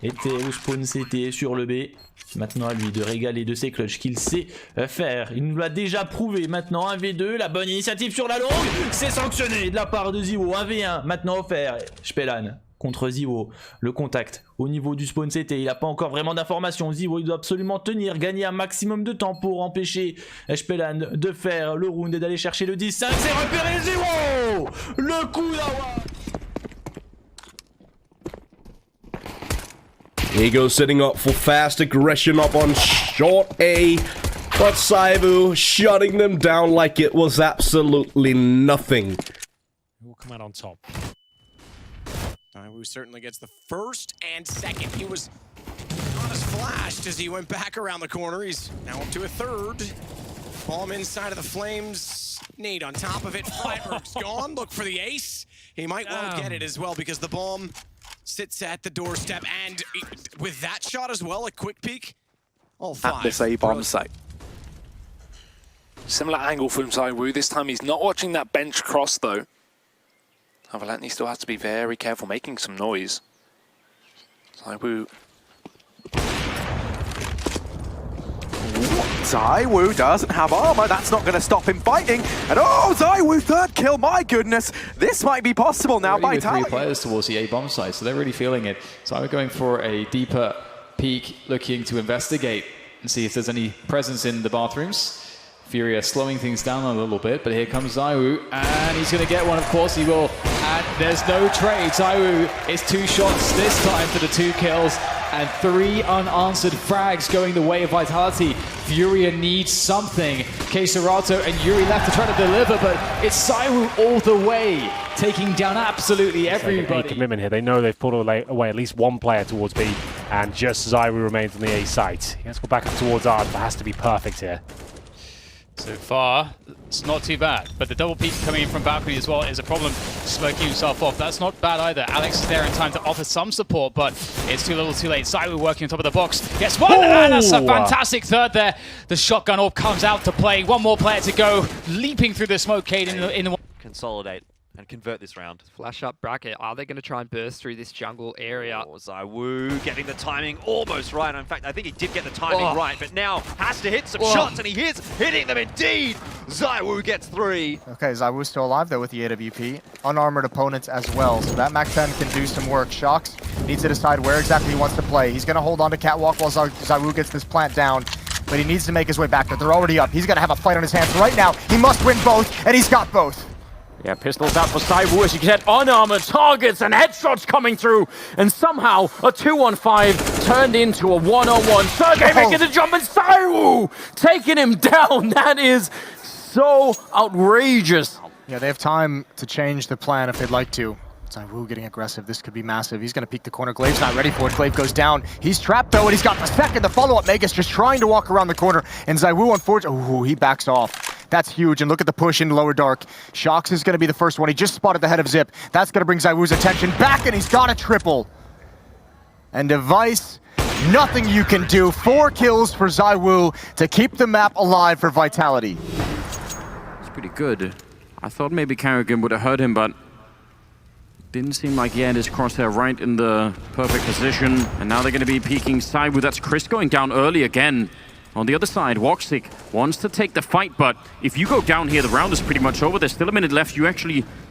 étaient au spawn CT sur le B. Maintenant à lui de régaler de ses clutches qu'il sait faire. Il nous l'a déjà prouvé. Maintenant 1v2, la bonne initiative sur la longue. C'est sanctionné de la part de ZywOo. 1v1 maintenant offert. Spellan contre ZywOo. Le contact au niveau du spawn CT. Il n'a pas encore vraiment d'informations. ZywOo il doit absolument tenir, gagner un maximum de temps pour empêcher Spellan de faire le round et d'aller chercher le 10-5. C'est repéré ZywOo. Le coup d'Awa. Ego setting up for fast aggression up on short A, but ZywOo shutting them down like it was absolutely nothing. We'll come out on top. ZywOo certainly gets the first and second. He was not as flashed as he went back around the corner. He's now up to a 3rd. Bomb inside of the flames. Nade on top of it. Freiberg's gone. Look for the ace. He might well get it as well because the bomb sits at the doorstep, and with that shot as well, a quick peek. All 5. At this A bomb site. Similar angle from ZywOo. This time he's not watching that bench cross though. Avalanche still has to be very careful, making some noise. ZywOo. ZywOo doesn't have armor. That's not going to stop him fighting. And oh, ZywOo 3rd kill. My goodness, this might be possible now. With 3 players towards the A bomb site, so they're really feeling it. So I'm going for a deeper peek, looking to investigate and see if there's any presence in the bathrooms. Fury are slowing things down a little bit, but here comes ZywOo, and he's going to get one, of course he will. And there's no trade. ZywOo is 2 shots this time for the 2 kills, and 3 unanswered frags going the way of Vitality. Furia needs something. Keserato and Yuri left to try to deliver, but it's ZywOo all the way, taking down absolutely everybody. Commitment here. They know they've pulled away at least 1 player towards B, and just ZywOo remains on the A site. He has to go back up towards R, but has to be perfect here. So far, it's not too bad, but the double peek coming in from balcony as well is a problem, smoking himself off. That's not bad either. Alex is there in time to offer some support, but it's too little too late. ZywOo working on top of the box. Gets one, and that's a fantastic third there. The shotgun orb comes out to play. 1 more player to go, leaping through the smoke cade in the Consolidate and convert this round. Flash up bracket. Are they going to try and burst through this jungle area? Oh, ZywOo getting the timing almost right. In fact, I think he did get the timing right, but now has to hit some shots, and he is hitting them indeed. ZywOo gets 3. Okay, ZywOo's still alive though with the AWP. Unarmored opponents as well, so that Mac 10 can do some work. Shox needs to decide where exactly he wants to play. He's going to hold on to Catwalk while ZywOo gets this plant down, but he needs to make his way back there. They're already up. He's going to have a fight on his hands right now. He must win both, and he's got both. Yeah, pistols out for ZywOo as you get unarmored targets and headshots coming through. And somehow a 2-on-5 turned into a 1-on-1. Sergey making the jump and ZywOo taking him down. That is so outrageous. Yeah, they have time to change the plan if they'd like to. ZywOo getting aggressive. This could be massive. He's going to peek the corner. Glaive's not ready for it. Glaive goes down. He's trapped though, and he's got the second. The follow-up Megas just trying to walk around the corner. And ZywOo, unfortunately, he backs off. That's huge. And look at the push in lower dark. Shox is going to be the first one. He just spotted the head of Zip. That's going to bring ZywOo's attention back, and he's got a triple. And Device, nothing you can do. 4 kills for ZywOo to keep the map alive for Vitality. It's pretty good. I thought maybe Carrigan would have hurt him, but didn't seem like he had his crosshair right in the perfect position. And now they're going to be peeking ZywOo. That's Chris going down early again. On the other side, Woxic wants to take the fight, but if you go down here, the round is pretty much over. There's still a minute left. You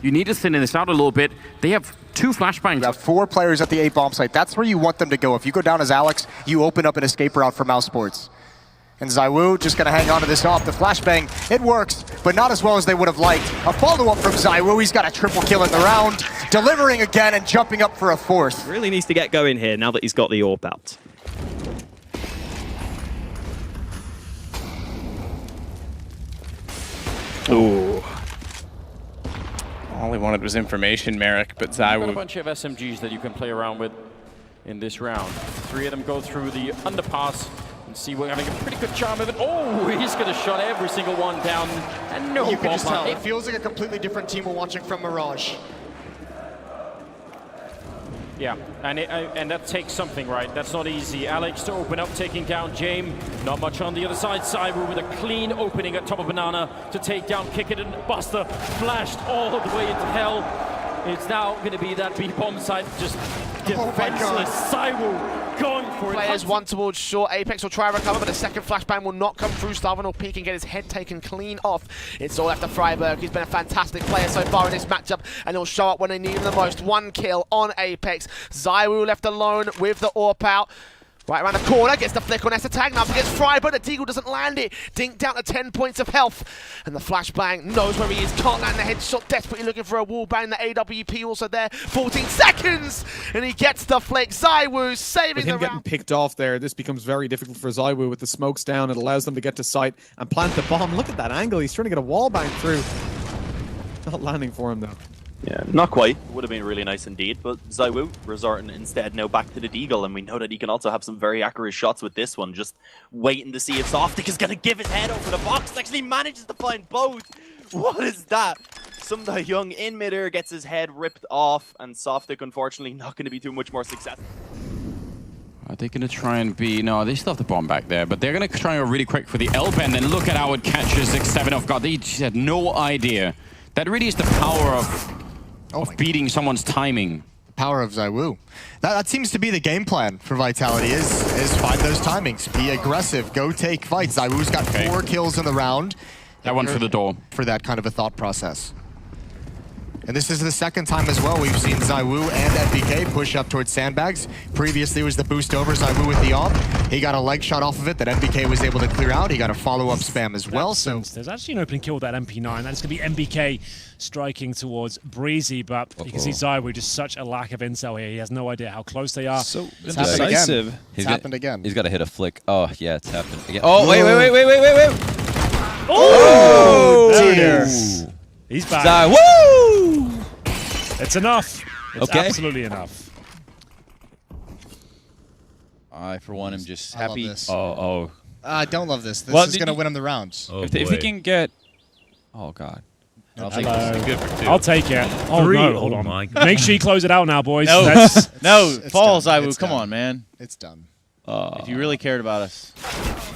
need to thin this out a little bit. They have 2 flashbangs. You have 4 players at the A bomb site. That's where you want them to go. If you go down as Alex, you open up an escape route for Mouse Sports. And ZywOo just going to hang on to this off. The flashbang, it works, but not as well as they would have liked. A follow-up from ZywOo. He's got a triple kill in the round, delivering again and jumping up for a 4th. Really needs to get going here now that he's got the AWP out. Ooh. All he wanted was information, Merrick, but ZywOo... Got a bunch of SMGs that you can play around with in this round. 3 of them go through the underpass. And see, we're having a pretty good charm of it. Oh, he's going to shut every single one down. And no You can just tell. bomb. It feels like a completely different team we're watching from Mirage. Yeah, and that takes something, right? That's not easy. Alex to open up, taking down James. Not much on the other side. ZywOo with a clean opening at top of Banana to take down Kick It, and Buster flashed all the way into hell. It's now going to be that B-bomb side, just defenseless. ZywOo going for it. Players one towards short. Apex will try and recover, but the second flashbang will not come through. Starvin will peek and get his head taken clean off. It's all after Freiburg. He's been a fantastic player so far in this matchup, and he'll show up when they need him the most. 1 kill on Apex. ZywOo left alone with the AWP out. Right around the corner, gets the flick on ESL. Now against Freiburg, the Deagle doesn't land it. Dinked down to 10 points of health. And the flashbang knows where he is, can't land the headshot, desperately looking for a wall bang. The AWP also there, 14 seconds! And he gets the flick. ZywOo saving the round. With him getting picked off there, this becomes very difficult for ZywOo with the smokes down. It allows them to get to site and plant the bomb. Look at that angle, he's trying to get a wall bang through. Not landing for him though. Yeah, not quite. Would have been really nice indeed, but ZywOo resorting instead now back to the Deagle, and we know that he can also have some very accurate shots with this one. Just waiting to see if Softic is going to give his head over the box. Actually manages to find both. What is that? Sumda Young in midair gets his head ripped off, and Softic unfortunately not going to be too much more successful. Are they going to try and be... No, they still have the bomb back there, but they're going to try and go really quick for the L-bend, and look at how it catches 6-7 off guard. They just had no idea. That really is the power of beating someone's timing. The power of ZywOo. That seems to be the game plan for Vitality, is find those timings. Be aggressive, go take fights. ZywOo's got 4 kills in the round. That one for the door. For that kind of a thought process. And this is the second time as well we've seen ZywOo and NBK push up towards sandbags. Previously was the boost over, ZywOo with the AWP. He got a leg shot off of it that NBK was able to clear out. He got a follow-up spam as well. So there's actually an opening kill with that MP9. That's going to be NBK striking towards Breezy, but you can see ZywOo just such a lack of intel here. He has no idea how close they are. So it's decisive. It's happened again. He's got to hit a flick. Oh, yeah, it's happened again. Oh, wait. Oh, there it dear. is. He's back. ZywOo! It's enough. It's absolutely enough. I, for one, am just I love happy. this. I don't love this. This is going to win him the rounds. If he can get... Oh, God. I'll take this. Good for two. I'll take it. Oh, no, hold on. Make sure you close it out now, boys. No, That's fall, ZywOo. Come on, man. It's done. If you really cared about us.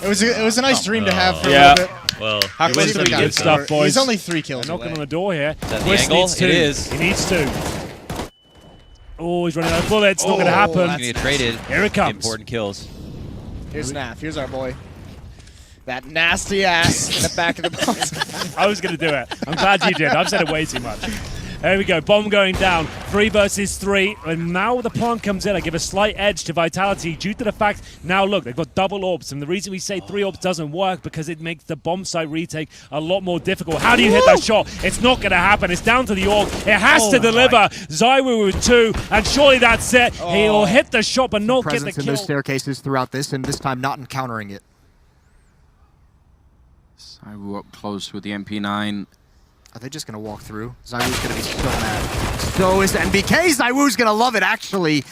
It was a nice dream to have for a yeah. little bit. Well, How close did we get? Good stuff, boys. He's only 3 kills Knocking away. on the door here. Is that the Twist angle? needs two. It is. He needs two. Oh, he's running out of bullets. Not going to happen. He's going to get traded. Here it comes. Important kills. Here's Snap. Here's our boy. That nasty ass in the back of the box. I was going to do it. I'm glad you did. I've said it way too much. There we go. Bomb going down. 3 versus 3. And now the plant comes in. I give a slight edge to Vitality due to the fact, now look, they've got double orbs. And the reason we say 3 orbs doesn't work because it makes the bomb site retake a lot more difficult. How do you hit that shot? It's not going to happen. It's down to the orb. It has to deliver. ZywOo with 2. And surely that's it. He'll hit the shot but not get the presence in kill. those staircases throughout this, and this time not encountering it. ZywOo up close with the MP9. Are they just going to walk through? ZywOo's going to be so mad. So is NBK. ZywOo's going to love it, actually.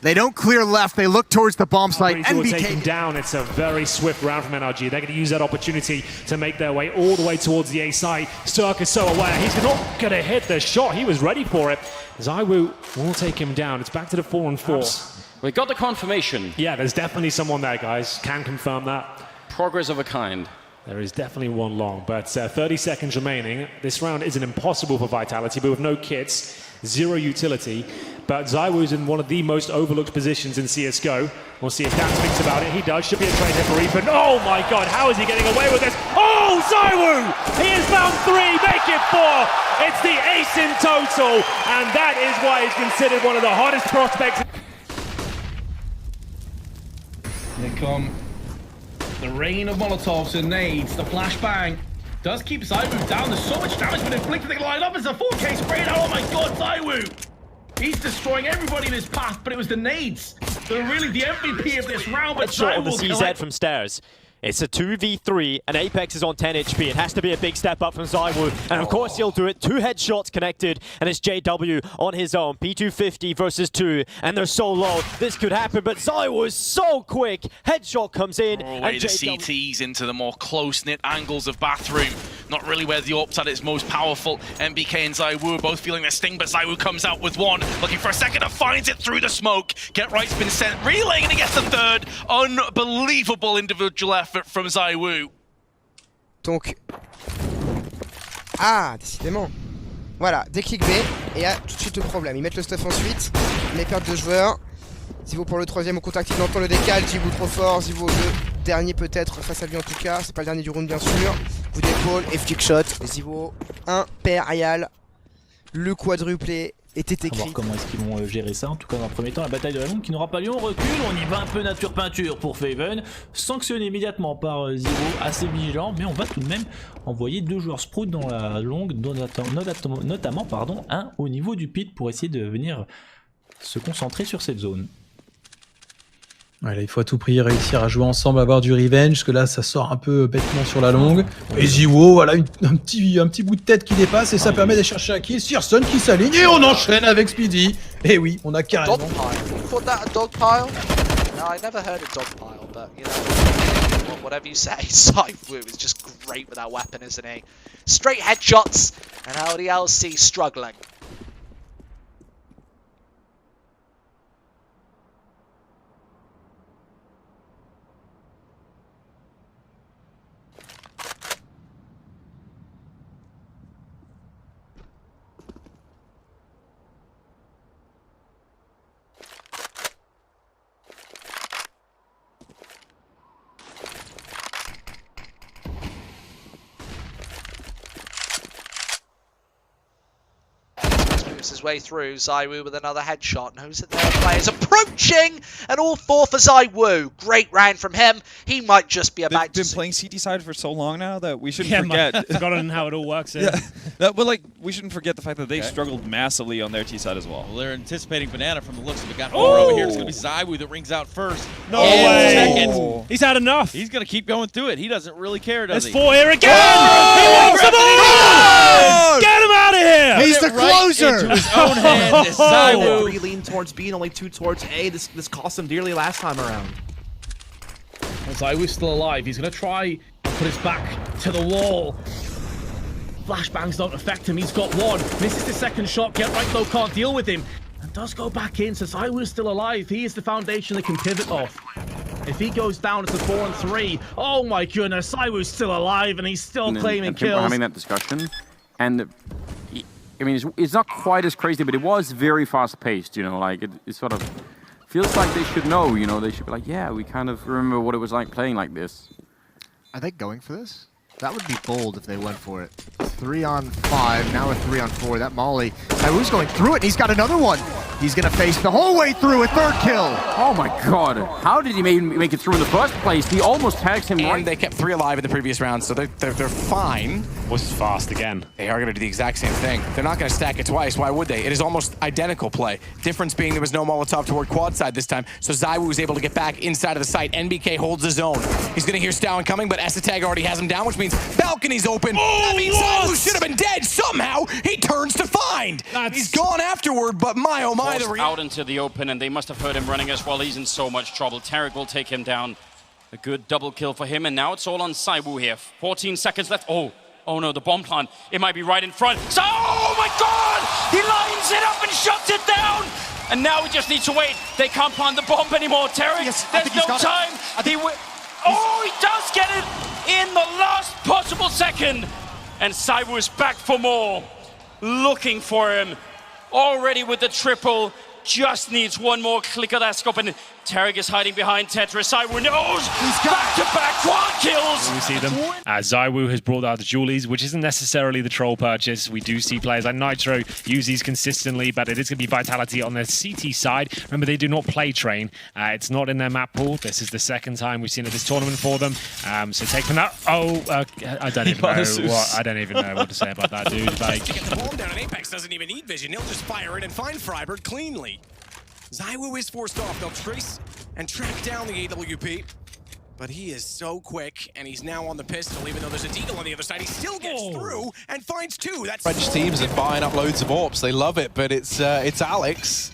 They don't clear left. They look towards the bomb site. NBK NBK taken down. It's a very swift round from NRG. They're going to use that opportunity to make their way all the way towards the A site. Cirque is so aware. He's not going to hit the shot. He was ready for it. ZywOo will take him down. It's back to the 4-on-4. We got the confirmation. Yeah, there's definitely someone there, guys. Can confirm that. Progress of a kind. There is definitely one long, but 30 seconds remaining. This round isn't impossible for Vitality, but with no kits, 0 utility. But ZywOo's in one of the most overlooked positions in CSGO. We'll see if Dan thinks about it. He does. Should be a trade hit for Ethan. Oh my God, how is he getting away with this? Oh, ZywOo! He has found 3, make it 4. It's the ace in total, and that is why he's considered one of the hottest prospects. They come. The rain of Molotovs and nades, the flashbang does keep ZywOo down. There's so much damage been inflicted. They line up as a 4K spray now. Oh my God, ZywOo! He's destroying everybody in his path, but it was the nades that are really the MVP of this round. But shot on the ZywOo CZ from stairs. It's a 2v3, and Apex is on 10 HP. It has to be a big step up from ZywOo, and of course he'll do it. 2 headshots connected, and it's JW on his own. P250 versus 2, and they're so low. This could happen, but ZywOo is so quick. Headshot comes in, Away the CTs into the more close-knit angles of Bathroom. Not really where the AWP's at its most powerful. NBK and ZywOo are both feeling their sting, but ZywOo comes out with 1. Looking for a second, finds it through the smoke. Get Right's been sent, relaying, and he gets the 3rd. Unbelievable individual effort from ZywOo. Donc... Ah, décidément. Voilà, déclic B, et il y a tout de suite le problème. Ils mettent le stuff ensuite, les pertes de joueurs. ZywOo pour le 3ème au contact, il entend le décal. ZywOo trop fort, ZywOo le dernier peut-être, face à lui en tout cas. C'est pas le dernier du round bien sûr. Coup d'épaule et flick shot. ZywOo impérial. Le quadruplé était écrit. On va voir comment est-ce qu'ils vont gérer ça. En tout cas, dans un premier temps, la bataille de la longue qui n'aura pas lieu. On recule, on y va un peu nature peinture pour Faven. Sanctionné immédiatement par ZywOo, assez vigilant. Mais on va tout de même envoyer 2 joueurs Sprout dans la longue, notamment un au niveau du pit pour essayer de venir se concentrer sur cette zone. Ouais, là, il faut à tout prix réussir à jouer ensemble, avoir du revenge, parce que là ça sort un peu bêtement sur la longue. Et ZywOo, voilà, un petit bout de tête qui dépasse et ça permet d'aller chercher un kill. Searson qui s'aligne et on enchaîne avec Speedy. Et oui, on a carrément... Dog pile. You called that a dog pile? No, I never heard of dog pile, but you know, whatever you say, ZywOo is just great with that weapon, isn't he? Straight headshots and LDLC struggling. moves his way through. ZywOo with another headshot. Knows that there are players approaching, and all 4 for ZywOo. Great round from him. He might just be about They've been playing CT side for so long now that we shouldn't Yeah, forget. forgotten how it all works. Yeah, but like we shouldn't forget the fact that they struggled massively on their T side as well. Well, they're anticipating banana from the looks of it. Got 4 over here. It's going to be ZywOo that rings out first. No way. Second. He's had enough. He's going to keep going through it. He doesn't really care, does There's he? 4 here again. He wants them all. Get him out of here. He's the closer. Into his own hands. It's ZywOo. 3 lean towards B and only 2 towards A. This cost him dearly last time around. Well, ZywOo's still alive. He's going to try and put his back to the wall. Flashbangs don't affect him. He's got 1. Misses the second shot. Get right though, can't deal with him. And does go back in. So ZywOo's still alive. He is the foundation they can pivot off. If he goes down, it's a 4 and 3. Oh my goodness, ZywOo's still alive and he's still claiming kills. We're having that discussion, and I mean, it's not quite as crazy, but it was very fast-paced. You know, like it sort of feels like they should know. You know, they should be like, yeah, we kind of remember what it was like playing like this. Are they going for this? That would be bold if they went for it. 3 on 5, now a 3 on 4. That Molly, ZywOo's going through it, and he's got another one. He's gonna face the whole way through a 3rd kill. Oh my god, how did he make it through in the first place? He almost tags him right. And they kept 3 alive in the previous round, so they're fine. Was fast again. They are going to do the exact same thing. They're not going to stack it twice. Why would they? It is almost identical play. Difference being there was no Molotov toward quad side this time, so ZywOo was able to get back inside of the site. NBK holds his own. He's going to hear Stowen coming, but Esatag already has him down, which means balcony's open. That means ZywOo should have been dead. Somehow, he turns to find. He's gone afterward, but my oh my. Out into the open, and they must have heard him running as well. He's in so much trouble. Tarek will take him down. A good double kill for him, and now it's all on ZywOo here. 14 seconds left. Oh no, the bomb plant. It might be right in front. So, oh my god! He lines it up and shuts it down! And now we just need to wait. They can't plant the bomb anymore. Tarek, there's no time. He does get it in the last possible second. And ZywOo is back for more. Looking for him. Already with the triple. Just needs one more click of that scope, and Tarek is hiding behind Tetris. ZywOo knows! He's back-to-back quad kills! We see them. ZywOo has brought out the Julies, which isn't necessarily the troll purchase. We do see players like Nitro use these consistently, but it is going to be Vitality on their CT side. Remember, they do not play train. It's not in their map pool. This is the 2nd time we've seen it this tournament for them. So take from that. I don't even know what to say about that, dude. Like, to get the bomb down, and Apex doesn't even need vision. He'll just fire it and find Freiburg cleanly. ZywOo is forced off. They'll trace and track down the AWP. But he is so quick, and he's now on the pistol, even though there's a Deagle on the other side. He still gets through and finds 2. That's French teams are buying up loads of AWPs. They love it, but it's Alex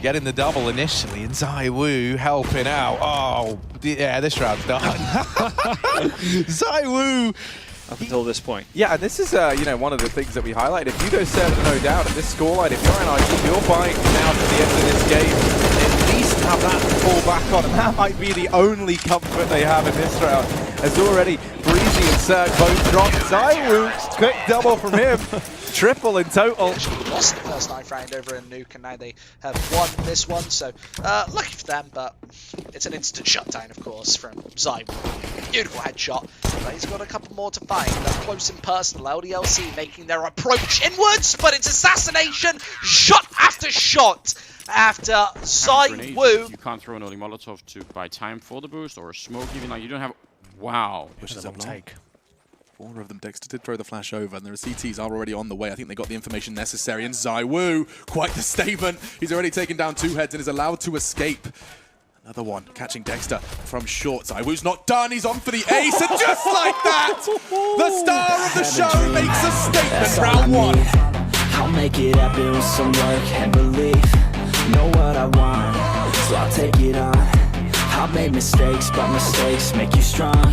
getting the double initially, and ZywOo helping out. Oh, yeah, this round's done. ZywOo. Up until this point. Yeah, and this is you know, one of the things that we highlight. If Hugo said no doubt at this scoreline, if you're an IG, you're buying now to the end of this game, at least have that to fall back on, and that might be the only comfort they have in this round. As already Breezy and Cirque both dropped. ZywOo, quick double from him. Triple in total. They lost the first knife round over in Nuke, and now they have won this one, so lucky for them, but it's an instant shutdown, of course, from ZywOo. Beautiful headshot, but he's got a couple more to find. Up close and personal, LDLC making their approach inwards, but it's assassination, shot after shot. After ZywOo. You can't throw an early Molotov to buy time for the boost, or a smoke even. Like, you don't have... Wow. Pushes up take. 4 of them. Dexter did throw the flash over, and the CTs are already on the way. I think they got the information necessary, and ZywOo, quite the statement. He's already taken down 2 heads and is allowed to escape. Another one, catching Dexter from short. ZywOo's not done, he's on for the ace, and just like that, the star of the show makes a statement. Round 1. I'll make it happen with some work and belief. Know what I want, so I'll take it on. I've made mistakes, but mistakes make you strong.